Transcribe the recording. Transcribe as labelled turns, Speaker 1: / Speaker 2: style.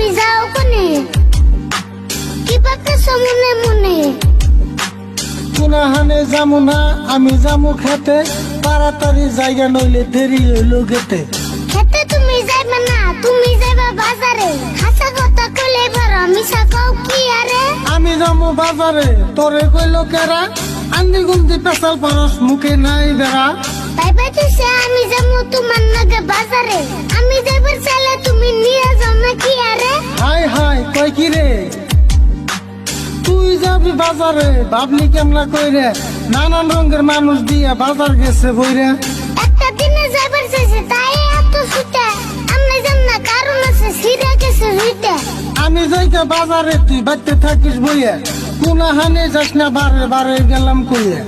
Speaker 1: তুমি যাও কোনে কি ভাবতেছো মনে মনে
Speaker 2: কোনাহানে যামু না আমি যামু খেতে তাড়াতাড়ি জায়গা নইলে দেরি হইল গেতে
Speaker 1: খেতে তুমি যাইবা না তুমি যাইবা বাজারে হাসা কথা কইলে পারো মিছা কও কি আরে
Speaker 2: আমি যামু বাজারে তোরে কইল কেরা আন্দি গুন্দি পেশাল পারস মুখে নাই বেড়া
Speaker 1: তাই পাইতেছে আমি যাবো তোমার নাগে বাজারে আমি যাইবার চাইলে তুমি নিয়ে যাও না কি আরে
Speaker 2: হাই হাই কই কি রে তুই যাবি বাজারে ভাবলি কেমলা কইরে নানান রঙের মানুষ দিয়া বাজার গেছে বইরে
Speaker 1: একটা দিনে যাইবার চাইছে তাই এত ছুটে আমি যাম না কারণ আছে সিরা গেছে হইতে
Speaker 2: আমি যাইতে বাজারে তুই বাড়তে থাকিস বইয়ে কোনাহানে যাস না বারে বারে গেলাম কইয়ে